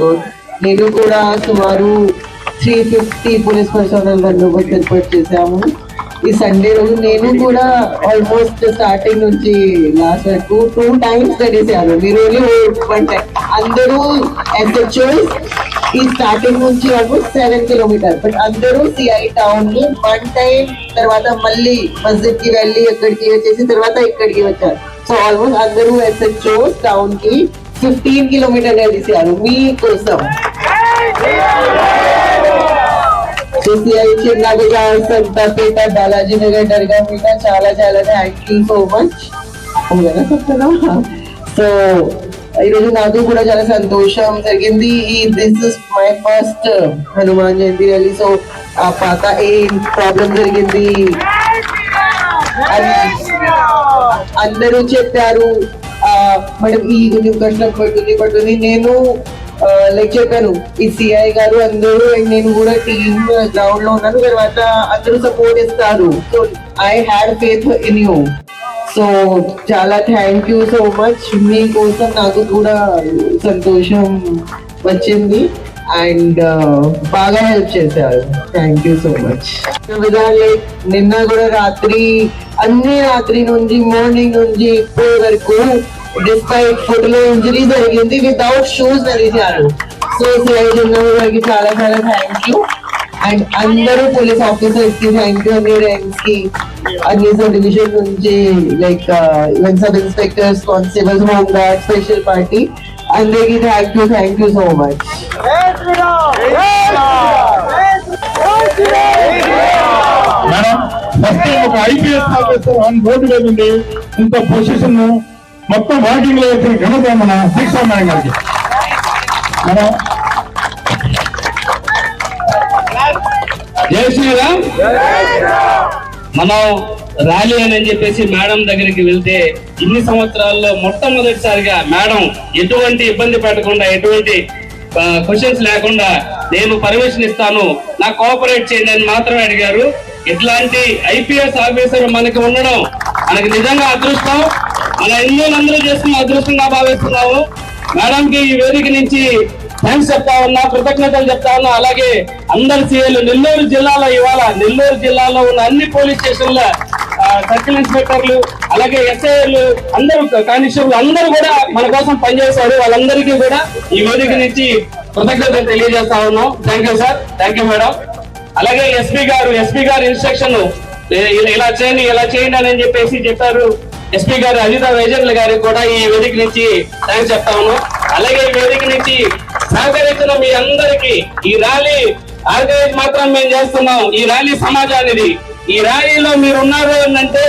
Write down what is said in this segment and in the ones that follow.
Good. నేను కూడా సుమారు 350 పోలీస్ పర్సనల్ బందోబస్తు ఏర్పాటు చేశాము. ఈ సండే రోజు నేను కూడా ఆల్మోస్ట్ స్టార్టింగ్ నుంచి లాస్ట్ వరకు 2 times చేశాను. మీరు అందరూ ఎస్హెచ్ఓస్ ఈ స్టార్టింగ్ నుంచి ఆల్మోస్ట్ 7 kilometers, బట్ అందరూ సిఐ టౌన్ ని 1 time, తర్వాత మళ్ళీ మస్జిద్ కి వెళ్ళి ఎక్కడికి వచ్చేసి తర్వాత ఇక్కడికి వచ్చారు. సో ఆల్మోస్ట్ అందరూ ఎస్హెచ్ఓస్ టౌన్ కి 15 kilometers చేశారు మీకోసం. సిఐ చిన్నబజార్, సంతపేట, బాలాజీ నగర్, దర్గా మీద చాలా thank you so much. So ఈరోజు నాకు కూడా చాలా సంతోషం జరిగింది. This is my first Hanuman Jayanti rally. So ఆ పాత ఏం ప్రాబ్లం జరిగింది అందరూ చెప్పారు మేడం ఈ కొంచెం కష్టం పడుతుంది. నేను లైక్ చెప్పాను ఈ సిఐ గారు అందరూ నేను కూడా టీమ్ గ్రౌండ్ లో ఉన్నాను, తర్వాత అందరూ సపోర్ట్ ఇస్తారు. So I had faith in you. So చాలా థ్యాంక్ యూ సో మచ్. మీకోసం నాకు కూడా సంతోషం వచ్చింది అండ్ బాగా హెల్ప్ చేశారు. Thank you so much. నిన్న కూడా రాత్రి నుంచి మార్నింగ్ నుంచి ఇప్పటి వరకు డిస్పైట్ ఫుట్ లో ఇంజరీ జరిగింది, వితౌట్ షూస్ నడిచారు. సో సిఐ గారికి చాలా థ్యాంక్ యూ. అండ్ అందరూ పోలీస్ ఆఫీసర్స్ కి థ్యాంక్ యూ, అన్ని ర్యాంక్స్ కి, అన్ని సబ్ డివిజన్ నుంచి like even sub inspectors, constables, home guard, special party అందరికి thank you so much. Madam first ఒక ఐపీఎస్ ఆఫీసర్ ఆన్ బోర్డు మీద ఉంది, ఇంత పొజిషన్ మొత్తం వాకింగ్ లో వచ్చిన ఘనత మన శిక్షా మేడం గారికి. మనం జై శ్రీరామ్. మనం ర్యాలీ అని చెప్పేసి మేడం దగ్గరికి వెళ్తే ఇన్ని సంవత్సరాల్లో మొట్టమొదటిసారిగా మేడం ఎటువంటి ఇబ్బంది పెట్టకుండా, ఎటువంటి క్వశ్చన్స్ లేకుండా నేను పర్మిషన్ ఇస్తాను, నాకు కోఆపరేట్ చేయండి అని మాత్రమే అడిగారు. ఇట్లాంటి ఐపీఎస్ ఆఫీసర్ మనకి ఉండడం మనకి నిజంగా అదృష్టం. మన హిందువులందరూ చేస్తున్న అదృష్టంగా భావిస్తున్నాము. మేడం కి ఈ వేదిక నుంచి థ్యాంక్స్ చెప్తా ఉన్నా, కృతజ్ఞతలు చెప్తా ఉన్నా. అలాగే అందరి సీఏలు నెల్లూరు జిల్లాలో ఇవాళ నెల్లూరు జిల్లాలో ఉన్న అన్ని పోలీస్ స్టేషన్ల సర్కిల్ ఇన్స్పెక్టర్లు, అలాగే ఎస్ఐలు, అందరూ కానిస్టేబుల్ అందరూ కూడా మన కోసం పనిచేశారు. వాళ్ళందరికీ కూడా ఈ వేదిక నుంచి కృతజ్ఞతలు తెలియజేస్తా ఉన్నాం. Thank you sir, thank you madam. అలాగే ఎస్పీ గారు ఇన్స్ట్రక్షన్ ఇలా చేయండి అని చెప్పేసి చెప్పారు. ఎస్పీ గారు అజిత వైజర్ల గారికి కూడా ఈ వేదిక నుంచి థ్యాంక్స్ చెప్తా ఉన్నాం. అలాగే ఈ వేదిక నుంచి సహకరించిన మీ అందరికి ఈ ర్యాలీ ఆర్గనైజ్ మాత్రం మేము చేస్తున్నాం. ఈ ర్యాలీ సమాజానిది. ఈ ర్యాలీలో మీరు ఉన్నారు అంటే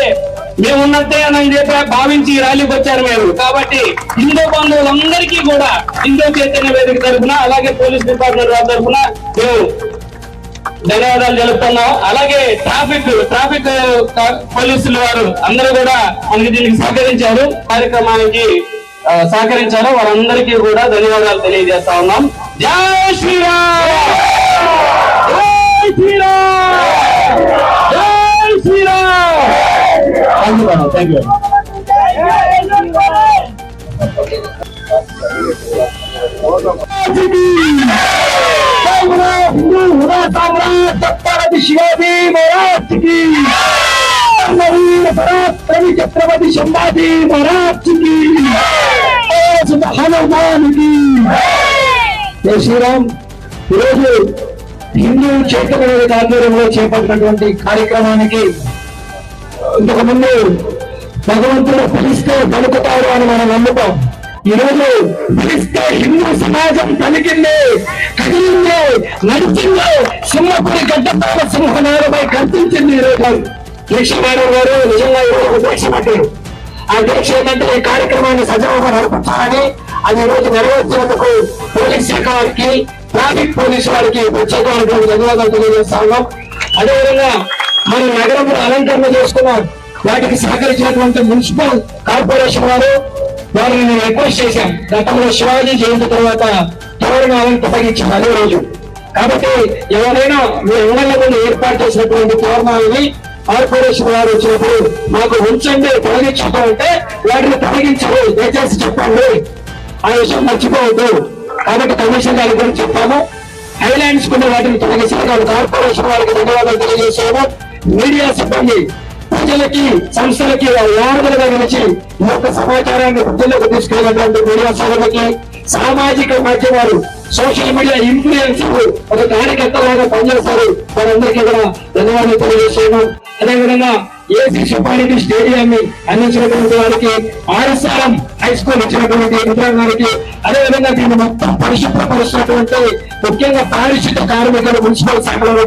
మేము ఉన్నట్టే అని చెప్పి భావించి ఈ ర్యాలీకి వచ్చారు మీరు. కాబట్టి హిందూ బంధువులందరికీ కూడా హిందూ చైతన్య వేదిక తరఫున, అలాగే పోలీస్ డిపార్ట్మెంట్ వారి తరఫున మేము ధన్యవాదాలు తెలుపుతున్నాం. అలాగే ట్రాఫిక్ పోలీసులు వారు అందరూ కూడా మనకి దీనికి సహకరించారు, కార్యక్రమానికి సహకరించారు. వారందరికీ కూడా ధన్యవాదాలు తెలియజేస్తా ఉన్నాం. జై శ్రీరామ్, జై శ్రీరామ్, జై శ్రీరామ్. Thank you. शिवाजी महाराज की, पराक्रमी छत्रपति संभाजी महाराज की, हनुमान की. जय శ్రీరామ్. ఈరోజు హిందూ చైతన్య ఆధ్వర్యంలో చేపట్టినటువంటి కార్యక్రమానికి ఇంతకు ముందు భగవంతుడు పిలిస్తే పలుకుతాడు అని మనం నమ్ముతాం. ఈరోజు పిలిస్తే హిందూ సమాజం పలికింది, కదిలింది, నడిచింది, సింహపురి గడ్డపాల సింహనాలపై కనిపించింది. ఈరోజు దీక్ష మేడం గారు నిజంగా ఈరోజు దీక్ష పట్టారు. ఆ దీక్ష ఏంటంటే ఈ కార్యక్రమాన్ని సజావుగా నడిపించాలని, అది ఈరోజు నెరవేర్చినందుకు పోలీస్ శాఖ వారికి, ట్రాఫిక్ పోలీసు వారికి ప్రత్యేకమైనటువంటి ధన్యవాదాలు తెలియజేస్తా ఉన్నాం. అదేవిధంగా మన నగరంలో అలంకరణ చేసుకున్నాం, వాటికి సహకరించినటువంటి మున్సిపల్ కార్పొరేషన్ వారిని నేను రిక్వెస్ట్ చేశాం. గతంలో శివాజీ జయంతి తర్వాత తోరణాలను తొలగించాం అదే రోజు. కాబట్టి ఎవరైనా మీ అంగళ్ళ ఏర్పాటు చేసినటువంటి తోరణాలని కార్పొరేషన్ వారు వచ్చినప్పుడు మాకు ఉంచండి, తొలగించడం అంటే వాటిని తొలగించాలి, దయచేసి చెప్పండి. ఆ విషయం మర్చిపోవద్దు. కాబట్టి కమిషన్ గారికి కూడా చెప్పాము. హైలాండ్స్ కొన్ని వాటిని తొలగించి కార్పొరేషన్ వారికి ధన్యవాదాలు తెలియజేశాము. మీడియా సిబ్బంది ప్రజలకి సంస్థలకి వారధులుగా నిలిచి ఈ యొక్క సమాచారాన్ని ప్రజలకు తీసుకెళ్ళినటువంటి మీడియా సోదరులకి, సామాజిక మాధ్యమాలు సోషల్ మీడియా ఇన్ఫ్లుయెన్సర్ ఒక కార్యకర్తలాగా పనిచేస్తారు. వారందరికీ కూడా ధన్యవాదాలు తెలియజేశాను. అదేవిధంగా ఏసీ సుబ్బారెడ్డి స్టేడియాన్ని అందించినటువంటి వారికి, ఆర్ఎస్ఆర్ఎం హై స్కూల్ ఇచ్చినటువంటి యంత్రాంగానికి, అదేవిధంగా దీన్ని మొత్తం పరిశుభ్రపరుస్తున్నటువంటి ముఖ్యంగా పారిశుద్ధ కార్మికులు, మున్సిపల్ శాఖలో